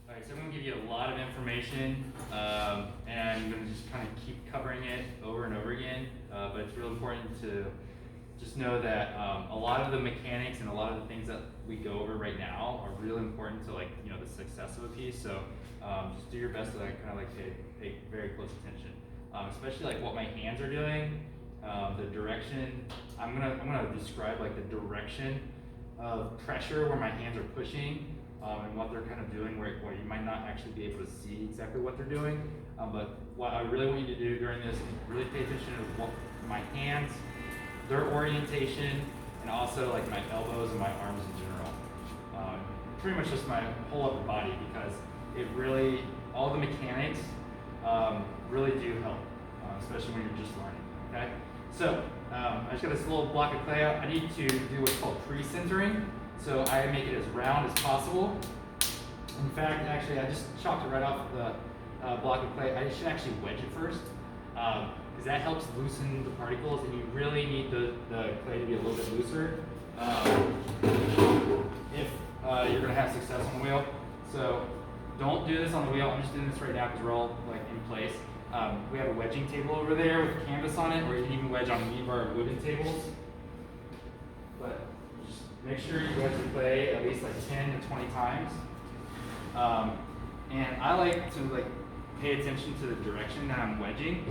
All right, so I'm going to give you a lot of information, and I'm going to just kind of keep covering it over and over again. But it's real important to just know that a lot of the mechanics and a lot of the things that we go over right now are really important to, like, you know, the success of a piece. So just do your best to, like, kind of like pay very close attention, especially like what my hands are doing, the direction. I'm gonna describe like the direction of pressure where my hands are pushing. And what they're kind of doing where you might not actually be able to see exactly what they're doing. But what I really want you to do during this is really pay attention to what my hands, their orientation, and also like my elbows and my arms in general. Pretty much just my whole upper body, because it really, all the mechanics really do help, especially when you're just learning, okay? So I just got this little block of clay out. I need to do what's called pre-sintering. So I make it as round as possible. In fact, actually, I just chalked it right off the block of clay. I should actually wedge it first, because that helps loosen the particles, and you really need the clay to be a little bit looser if you're going to have success on the wheel. So don't do this on the wheel. I'm just doing this right now because we're all like in place. We have a wedging table over there with canvas on it, or you can even wedge on any of our wooden tables. But make sure you wedge the clay at least like 10 to 20 times. And I like to pay attention to the direction that I'm wedging,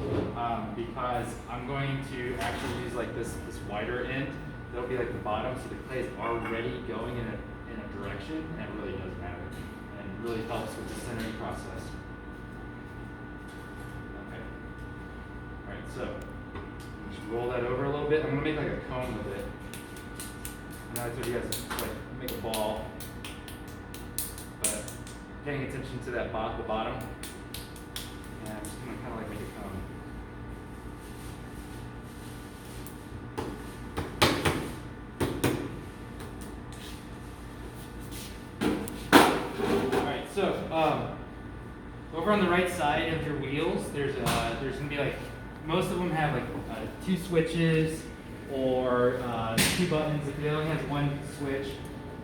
because I'm going to actually use like this wider end. That'll be like the bottom, so the clay is already going in a direction, and it really does matter. And it really helps with the centering process. Okay. Alright, so just roll that over a little bit. I'm gonna make like a cone with it. And I told you guys to like make a ball, but paying attention to that the bottom, and I'm just gonna kind of like make a cone. All right, so over on the right side of your wheels, there's gonna be like, most of them have like 2 switches or 2 buttons. If it only has 1 switch,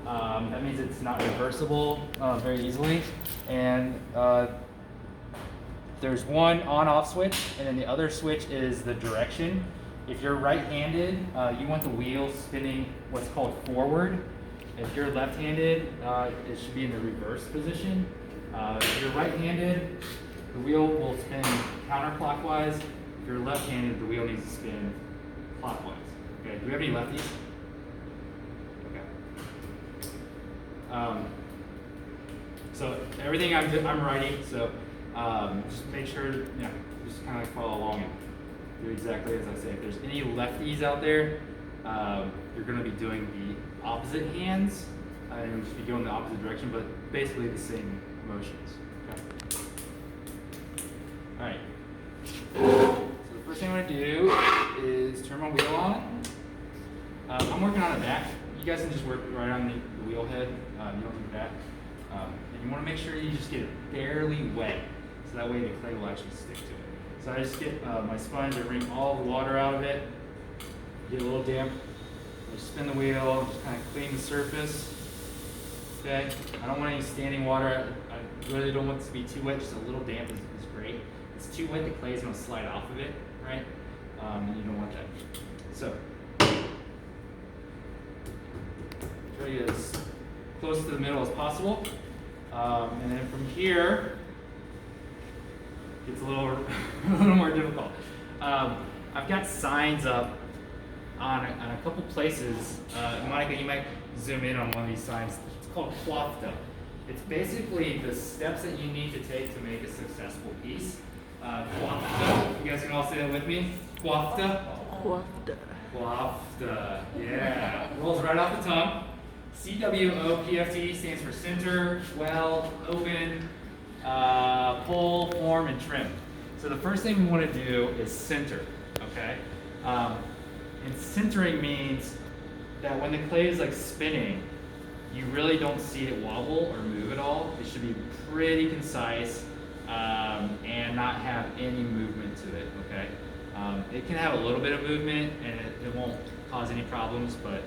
that means it's not reversible very easily. And there's one on-off switch, and then the other switch is the direction. If you're right-handed, you want the wheel spinning what's called forward. If you're left-handed, it should be in the reverse position. If you're right-handed, the wheel will spin counterclockwise. If you're left-handed, the wheel needs to spin clockwise. Okay, do we have any lefties? Okay. So everything I'm writing, so just make sure, just kind of follow along and do exactly as I say. If there's any lefties out there, you're going to be doing the opposite hands, and just be going the opposite direction, but basically the same motions. Okay. All right. So the first thing I'm going to do is turn my wheel on. I'm working on the back. You guys can just work right on the wheel head. You don't need that. And you want to make sure you just get it barely wet, so that way the clay will actually stick to it. So I just get my sponge and wring all the water out of it. Get a little damp. Just spin the wheel, just kind of clean the surface. Okay. I don't want any standing water. I really don't want this to be too wet. Just a little damp is great. If it's too wet, the clay is going to slide off of it, right? And you don't want that. So try to get as close to the middle as possible. And then from here, it gets a little more difficult. I've got signs up on a couple places. Monica, you might zoom in on one of these signs. It's called quafta. It's basically the steps that you need to take to make a successful piece. Quafta. You guys can all say that with me. Quafta. Quafta. Quafta. Yeah. Rolls right off the tongue. CWOPFT stands for center, well, open, pull, form, and trim. So the first thing we want to do is center, okay? And centering means that when the clay is like spinning, you really don't see it wobble or move at all. It should be pretty concise and not have any movement to it, okay? It can have a little bit of movement and it won't cause any problems, but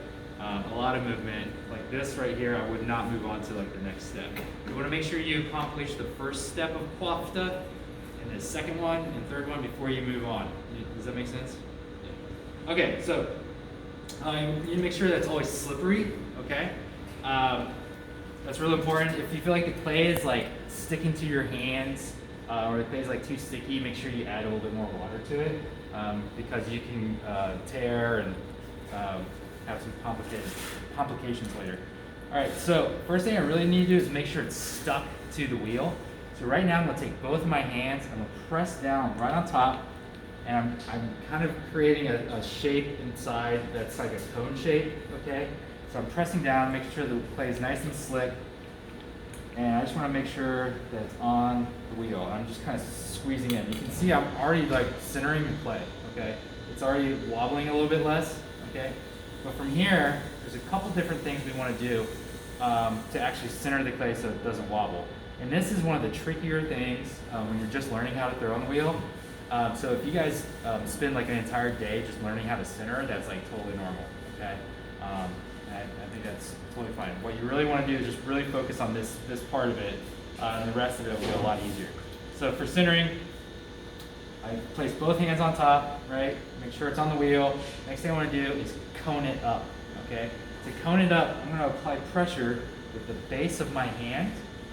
a lot of movement. Like this right here, I would not move on to like the next step. You want to make sure you accomplish the first step of quafta, and the second one and third one before you move on. Does that make sense? Yeah. Okay, so you need to make sure that's always slippery, okay? That's really important. If you feel like the clay is like sticking to your hands, or the clay is like too sticky, make sure you add a little bit more water to it, because you can tear and have some complications later. All right, so first thing I really need to do is make sure it's stuck to the wheel. So right now I'm gonna take both of my hands, I'm gonna press down right on top, and I'm kind of creating a shape inside that's like a cone shape, okay? So I'm pressing down, making sure the clay is nice and slick, and I just wanna make sure that it's on the wheel. I'm just kind of squeezing in. You can see I'm already like centering the clay, okay? It's already wobbling a little bit less, okay? But from here, there's a couple different things we wanna do to actually center the clay so it doesn't wobble. And this is one of the trickier things when you're just learning how to throw on the wheel. So if you guys spend like an entire day just learning how to center, that's like totally normal, okay? I think that's totally fine. What you really want to do is just really focus on this part of it, and the rest of it will be a lot easier. So for centering, I place both hands on top, right? Make sure it's on the wheel. Next thing I want to do is cone it up, okay? To cone it up, I'm going to apply pressure with the base of my hand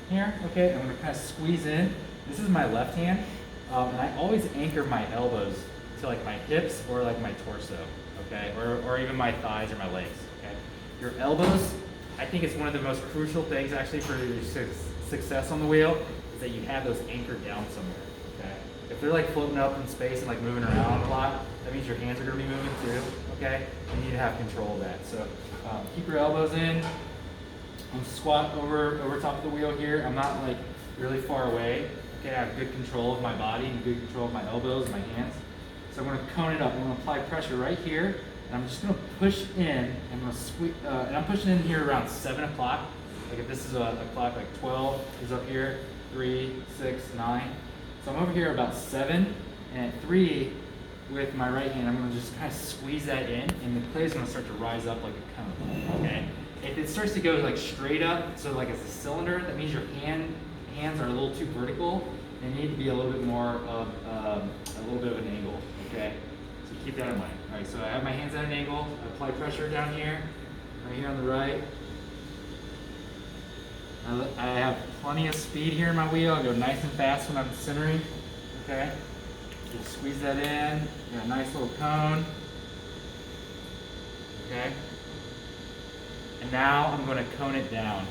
here, okay? And I'm going to kind of squeeze in. This is my left hand, and I always anchor my elbows to like my hips or like my torso, okay? Or even my thighs or my legs, okay? Your elbows, I think it's one of the most crucial things actually for your success on the wheel, is that you have those anchored down somewhere, okay? If they're like floating up in space and like moving around a lot, that means your hands are going to be moving too, okay? You need to have control of that. So keep your elbows in. I'm squat over top of the wheel here. I'm not like really far away. Okay, I have good control of my body and good control of my elbows, my hands. So I'm going to cone it up. I'm going to apply pressure right here, and I'm just going to push in. I'm going to squeeze, and I'm pushing in here around 7 o'clock. Like if this is a clock, like 12 is up here, 3, 6, 9. So I'm over here about 7, and at 3, with my right hand, I'm going to just kind of squeeze that in, and the clay is going to start to rise up like a cone. Okay. If it starts to go like straight up, so like it's a cylinder, that means your hands are a little too vertical. They need to be a little bit more of a little bit of an angle, okay? So keep that in mind. All right, so I have my hands at an angle. I apply pressure down here, right here on the right. I have plenty of speed here in my wheel. I go nice and fast when I'm centering, okay? Just squeeze that in. Got a nice little cone, okay? And now I'm going to cone it down,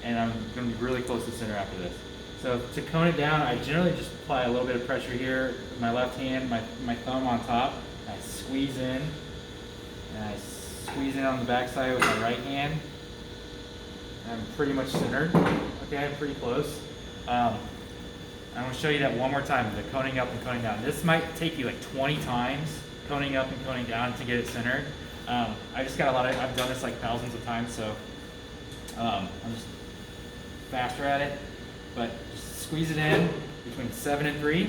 and I'm going to be really close to center after this. So to cone it down, I generally just apply a little bit of pressure here with my left hand, my thumb on top. I squeeze in, and I squeeze in on the backside with my right hand. I'm pretty much centered. Okay, I'm pretty close. I'm going to show you that one more time, the coning up and coning down. This might take you like 20 times, coning up and coning down to get it centered. I just got I've done this like thousands of times, so I'm just faster at it. But just squeeze it in between 7 and 3,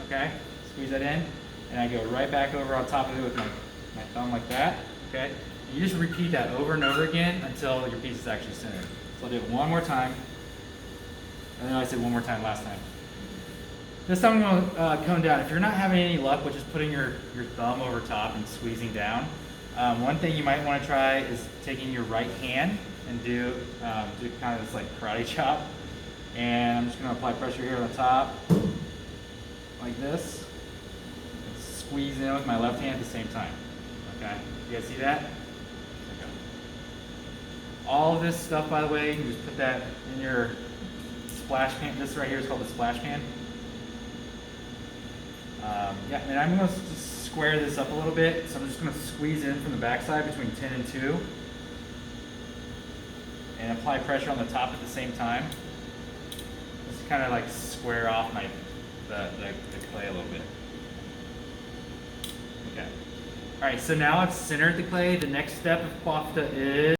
okay? Squeeze that in, and I go right back over on top of it with my thumb like that, okay? And you just repeat that over and over again until your piece is actually centered. So I'll do it one more time. I know I said one more time last time. This time I'm going to cone down. If you're not having any luck with just putting your thumb over top and squeezing down, one thing you might want to try is taking your right hand and do kind of this like karate chop. And I'm just going to apply pressure here on the top, like this. And squeeze in with my left hand at the same time. Okay, you guys see that? Okay. All of this stuff, by the way, you can just put that in your splash pan. This right here is called the splash pan. Yeah, and I'm going to just square this up a little bit. So I'm just going to squeeze in from the backside between 10 and 2. And apply pressure on the top at the same time. Just kind of like square off the clay a little bit. Okay. All right, so now I've centered the clay. The next step of quafta is